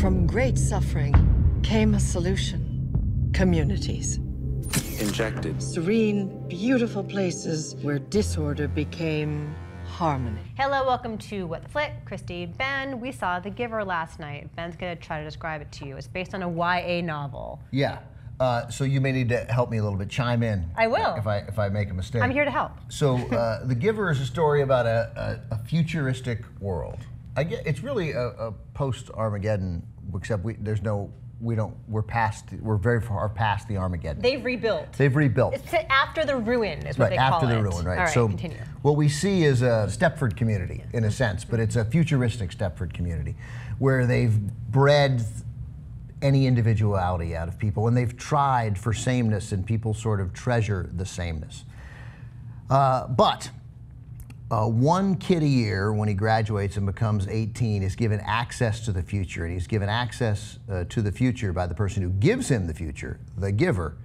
From great suffering came a solution. Communities. Injected. Serene, beautiful places where disorder became harmony. Hello, welcome to What the Flick. Christy, Ben, we saw The Giver last night. Ben's gonna try to describe it to you. It's based on a YA novel. Yeah. So you may need to help me a little bit. Chime in. I will. If I make a mistake. I'm here to help. So The Giver is a story about a futuristic world. It's really a post-Armageddon, except we're very far past the Armageddon. They've rebuilt. They've rebuilt. It's after the ruin is what right, they call it. after the ruin, right. All right, so continue. What we see is a Stepford community, in a sense, but it's a futuristic Stepford community, where they've bred any individuality out of people, and they've tried for sameness, and people sort of treasure the sameness. But one kid a year, when he graduates and becomes 18, is given access to the future, and he's given access to the future by the person who gives him the future, the giver.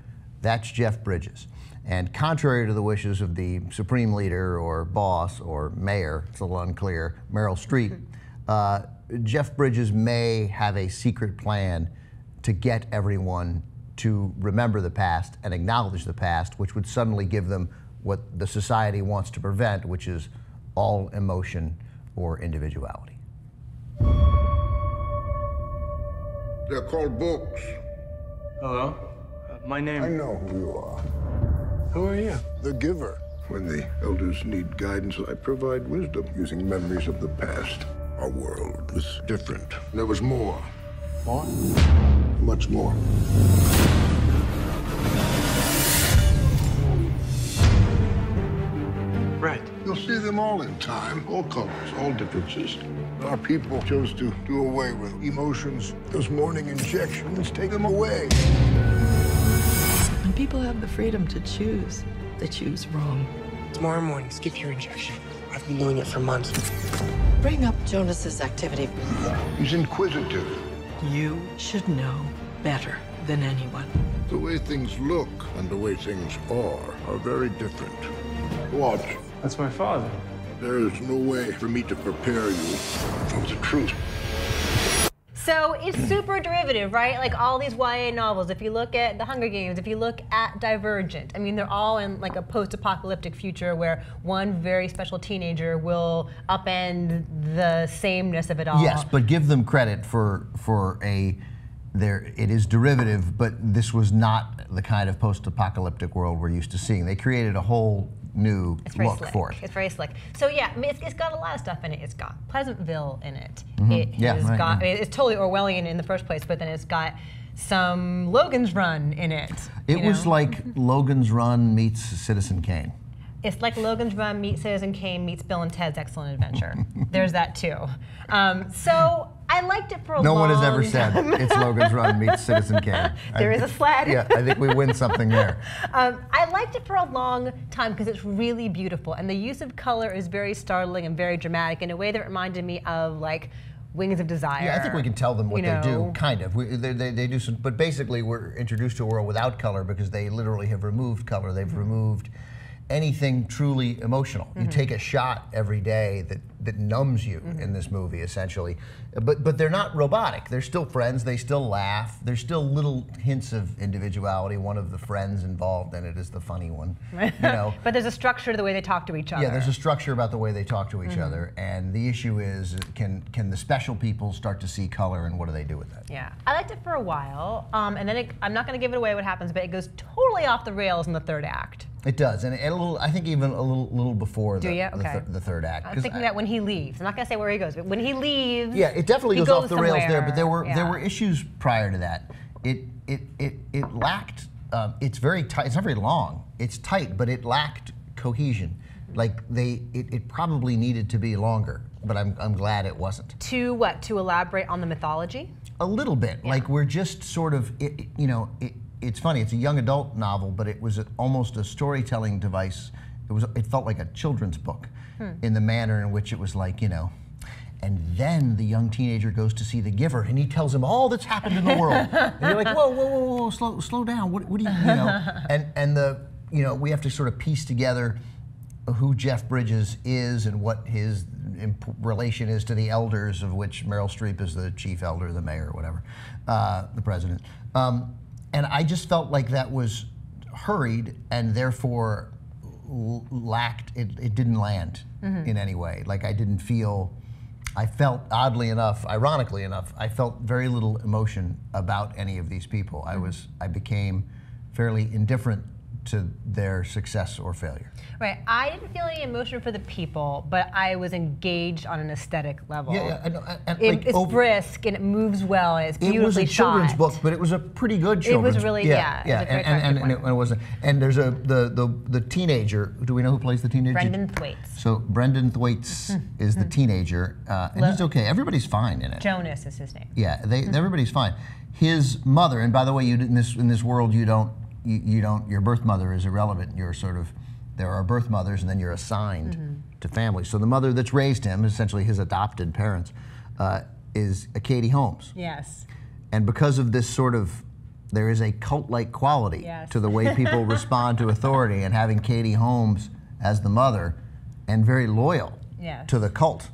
That's Jeff Bridges. And contrary to the wishes of the supreme leader or boss or mayor, it's a little unclear, Meryl Streep, Jeff Bridges may have a secret plan to get everyone to remember the past and acknowledge the past, which would suddenly give them what the society wants to prevent, which is all emotion or individuality. They're called books. Hello? My name... I know who you are. Who are you? The giver. When the elders need guidance, I provide wisdom using memories of the past. Our world was different. There was more. More? Much more. Right. You'll see them all in time, all colors, all differences. Our people chose to do away with emotions. Those morning injections take them away. When people have the freedom to choose, they choose wrong. Tomorrow morning, skip your injection. I've been doing it for months. Bring up Jonas's activity. He's inquisitive. You should know better than anyone. The way things look and the way things are very different. Watch. That's my father. There is no way for me to prepare you for the truth. So it's super derivative, right? Like all these YA novels, if you look at The Hunger Games, if you look at Divergent, I mean, they're all in like a post-apocalyptic future where one very special teenager will upend the sameness of it all. Yes, but give them credit for it is derivative, but this was not the kind of post-apocalyptic world we're used to seeing. They created a whole new look for it. It's very slick. So yeah, I mean, it's got a lot of stuff in it. It's got Pleasantville in it. It's totally Orwellian in the first place, but then it's got some Logan's Run in it. It was like Logan's Run meets Citizen Kane. It's like Logan's Run meets Citizen Kane meets Bill and Ted's Excellent Adventure. There's that too. So I liked it for a long time. No one has ever said it's Logan's Run meets Citizen Kane. There is a sled. Yeah, I think we win something there. I liked it for a long time because it's really beautiful, and the use of color is very startling and very dramatic in a way that reminded me of like Wings of Desire. Yeah, I think we can tell them what they do, kind of. They do some, but basically we're introduced to a world without color because they literally have removed color. They've removed anything truly emotional. You take a shot every day that numbs you in this movie, essentially. But they're not robotic. They're still friends. They still laugh. There's still little hints of individuality. One of the friends involved in it is the funny one. You know. But there's a structure to the way they talk to each other. Yeah, there's a structure about the way they talk to each other. And the issue is, can the special people start to see color, and what do they do with that? Yeah, I liked it for a while, and then I'm not going to give it away what happens, but it goes totally off the rails in the third act. It does, and a little, I think even a little before the third act. I'm thinking that when he leaves, I'm not going to say where he goes, but when he leaves, yeah, it definitely goes off the rails there. But there were yeah. issues prior to that. It lacked. It's very tight. It's not very long. It's tight, but it lacked cohesion. Like it probably needed to be longer, but I'm glad it wasn't. To what? To elaborate on the mythology? A little bit. Yeah. Like we're just sort of, it's funny. It's a young adult novel, but it was almost a storytelling device. It felt like a children's book, in the manner in which it was like, and then the young teenager goes to see the giver, and he tells him all that's happened in the world, and you're like, whoa, slow down. What do you, and we have to sort of piece together who Jeff Bridges is and what his relation is to the elders, of which Meryl Streep is the chief elder, the mayor, whatever, the president. And I just felt like that was hurried and therefore lacked, it didn't land in any way. Like I felt, oddly enough, ironically enough, I felt very little emotion about any of these people. I became fairly indifferent to their success or failure. Right. I didn't feel any emotion for the people, but I was engaged on an aesthetic level. Yeah, I know. And It's brisk and it moves well and it's beautifully shot. It was a children's book, but it was a pretty good children's. It was really, yeah. It was a very and it wasn't. And there's the teenager. Do we know who plays the teenager? Brenton Thwaites. So Brenton Thwaites is the teenager, and he's okay. Everybody's fine in it. Jonas is his name. Yeah, everybody's fine. His mother, and by the way, in this world, you don't. Your birth mother is irrelevant. You're sort of, there are birth mothers and then you're assigned to families. So the mother that's raised him, essentially his adopted parents, is a Katie Holmes. Yes. And because of this sort of, there is a cult-like quality to the way people respond to authority, and having Katie Holmes as the mother and very loyal to the cult,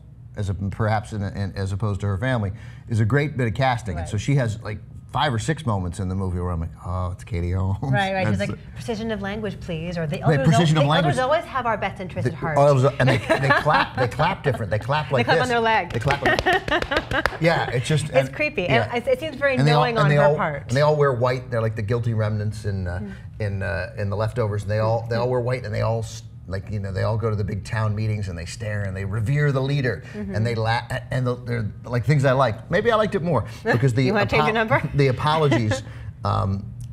perhaps as opposed to her family, is a great bit of casting. Right. And so she has like 5 or 6 moments in the movie where I'm like, oh, it's Katie Holmes. Right. She's like, precision of language, please. Or the elders, precision of language. elders always have our best interest at heart. And they clap. They clap different. They clap like this. They clap this. on their leg. They clap. Yeah, it's just. It's creepy. Yeah. And it seems very knowing on her part. And they all wear white. They're like the guilty remnants in the Leftovers. And they all wear white, and they all. They all go to the big town meetings and they stare and they revere the leader and they laugh, and they're like things I like. Maybe I liked it more because you want to change your number? The apologies,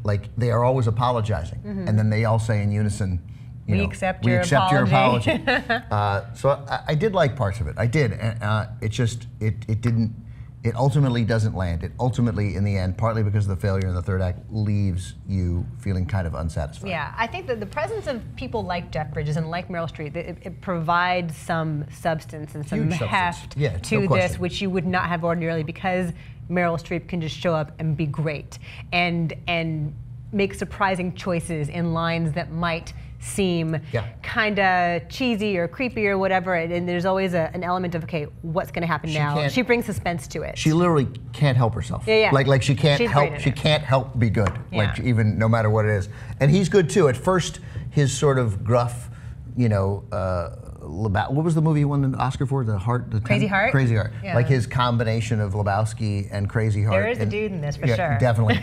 like they are always apologizing, and then they all say in unison, we accept your apology. So I did like parts of it. I did. It didn't. It ultimately doesn't land. It ultimately, in the end, partly because of the failure in the third act, leaves you feeling kind of unsatisfied. Yeah, I think that the presence of people like Jeff Bridges and like Meryl Streep, it provides some substance and some heft to this, which you would not have ordinarily, because Meryl Streep can just show up and be great and make surprising choices in lines that might seem kind of cheesy or creepy or whatever, and there's always an element of, okay, what's going to happen now? She brings suspense to it. She literally can't help herself. Like she can't help. She can't help be good. Like even no matter what it is, and he's good too. At first, his sort of gruff, what was the movie he won an Oscar for? Crazy Heart. Crazy Heart. Yeah. Like his combination of Lebowski and Crazy Heart. There is a dude in this for sure. Definitely.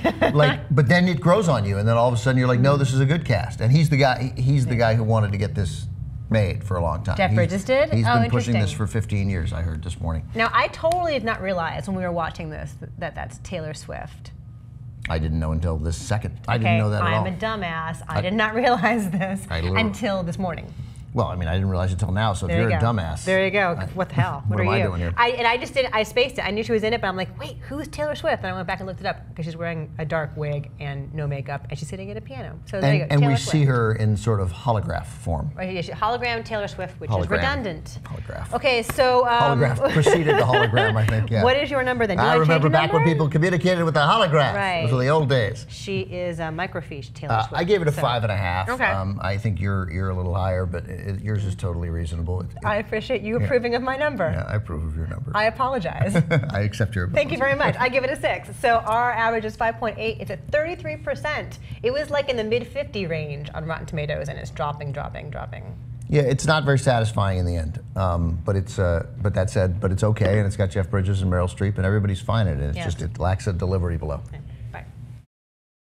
But then it grows on you, and then all of a sudden you're like, no, this is a good cast. And he's the guy. He's the guy who wanted to get this made for a long time. Jeff Bridges did? He's been pushing this for 15 years. I heard this morning. Now I totally did not realize when we were watching this that that's Taylor Swift. I didn't know until this second. I didn't know that at all. I'm a dumbass. I did not realize this until this morning. Well, I mean, I didn't realize it until now, so if you're a dumbass. There you go. What the hell? What are am I you doing here? I spaced it. I knew she was in it, but I'm like, wait, who's Taylor Swift? And I went back and looked it up because she's wearing a dark wig and no makeup, and she's sitting at a piano. So there you go. And we see her in sort of holograph form. Right, hologram Taylor Swift, which is redundant. Holograph. Okay, so. Holograph preceded the hologram, I think, What is your number then? I remember back when people communicated with the holograph. Right. Those were the old days. She is a microfiche, Taylor Swift. I gave it a 5.5. Okay. I think you're a little higher, but yours is totally reasonable. I appreciate you approving of my number. Yeah, I approve of your number. I apologize. I accept your apology. Thank you very much. I give it a 6. So our average is 5.8. It's at 33%. It was like in the mid-50 range on Rotten Tomatoes, and it's dropping. Yeah, it's not very satisfying in the end. But that said, it's okay, and it's got Jeff Bridges and Meryl Streep, and everybody's fine in it. It lacks a delivery below.